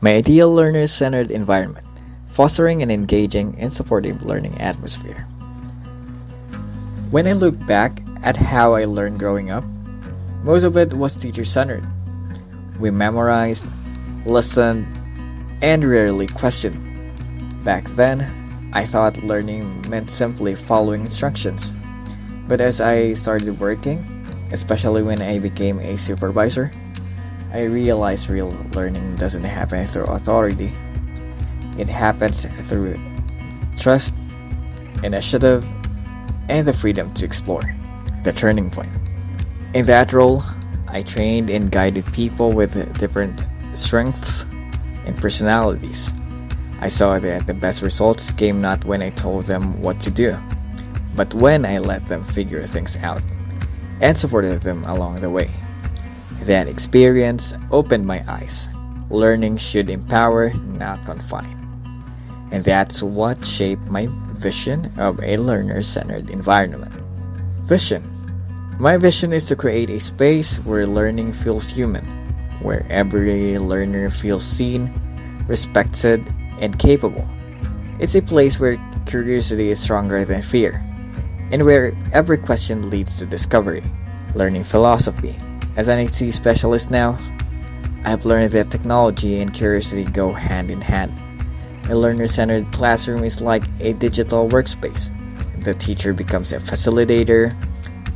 My ideal learner-centered environment, fostering an engaging and supportive learning atmosphere. When I look back at how I learned growing up, most of it was teacher-centered. We memorized, listened, and rarely questioned. Back then, I thought learning meant simply following instructions. But as I started working, especially when I became a supervisor, I realized real learning doesn't happen through authority. It happens through trust, initiative, and the freedom to explore. The turning point. In that role, I trained and guided people with different strengths and personalities. I saw that the best results came not when I told them what to do, but when I let them figure things out and supported them along the way. That experience opened my eyes. Learning should empower, not confine. And that's what shaped my vision of a learner-centered environment. Vision. My vision is to create a space where learning feels human, where every learner feels seen, respected, and capable. It's a place where curiosity is stronger than fear, and where every question leads to discovery. Learning philosophy. As an IT specialist now, I've learned that technology and curiosity go hand in hand. A learner-centered classroom is like a digital workspace. The teacher becomes a facilitator,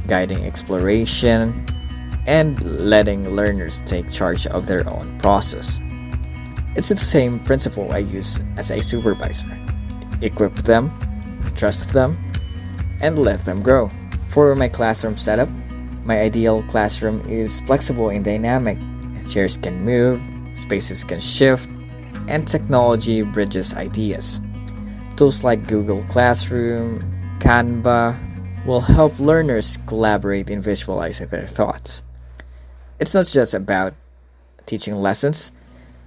guiding exploration, and letting learners take charge of their own process. It's the same principle I use as a supervisor. Equip them, trust them, and let them grow. For my classroom setup, my ideal classroom is flexible and dynamic. Chairs can move, spaces can shift, and technology bridges ideas. Tools like Google Classroom, Canva will help learners collaborate and visualize their thoughts. It's not just about teaching lessons,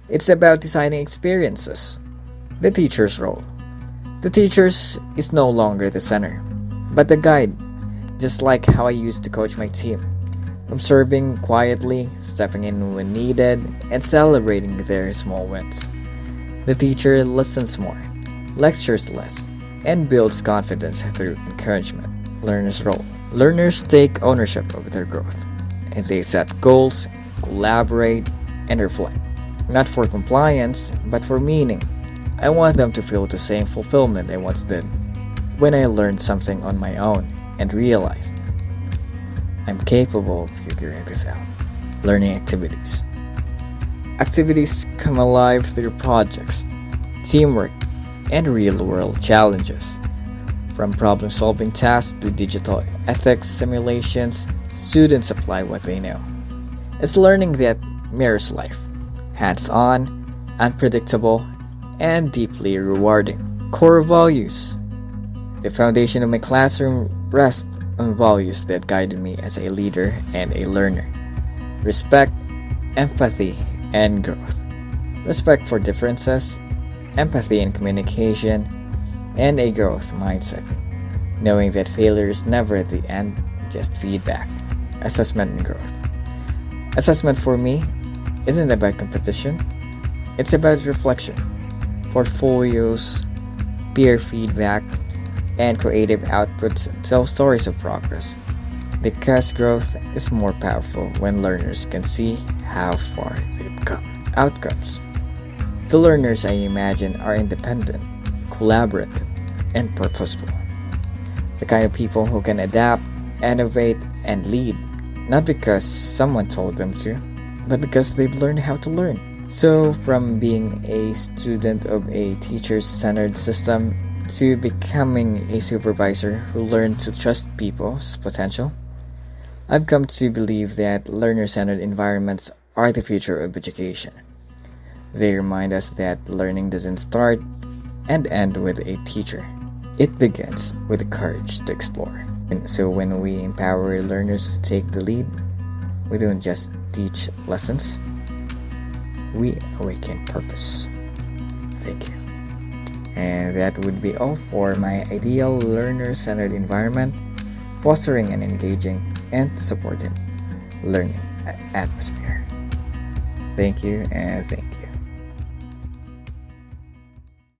it's about designing experiences. The teacher's role. The teacher is no longer the center, but the guide, just like how I used to coach my team. Observing quietly, stepping in when needed, and celebrating their small wins. The teacher listens more, lectures less, and builds confidence through encouragement. Learner's role. Learners take ownership of their growth, and they set goals, collaborate, and reflect. Not for compliance, but for meaning. I want them to feel the same fulfillment I once did when I learned something on my own and realized I'm capable of figuring this out. Learning activities. Activities come alive through projects, teamwork, and real-world challenges. From problem-solving tasks to digital ethics simulations, students apply what they know. It's learning that mirrors life. Hands-on, unpredictable, and deeply rewarding. Core values. The foundation of my classroom rests on values that guided me as a leader and a learner. Respect, empathy, and growth. Respect for differences, empathy and communication, and a growth mindset. Knowing that failure is never at the end, just feedback. Assessment and growth. Assessment for me isn't about competition, it's about reflection. Portfolios, peer feedback, and creative outputs tell stories of progress. Because growth is more powerful when learners can see how far they've come. Outcomes. The learners I imagine are independent, collaborative, and purposeful. The kind of people who can adapt, innovate, and lead, not because someone told them to, but because they've learned how to learn. So, from being a student of a teacher-centered system to becoming a supervisor who learned to trust people's potential, I've come to believe that learner-centered environments are the future of education. They remind us that learning doesn't start and end with a teacher. It begins with the courage to explore. And so when we empower learners to take the lead, we don't just teach lessons, we awaken purpose. Thank you. And that would be all for my ideal learner-centered environment, fostering an engaging and supportive learning atmosphere. Thank you, and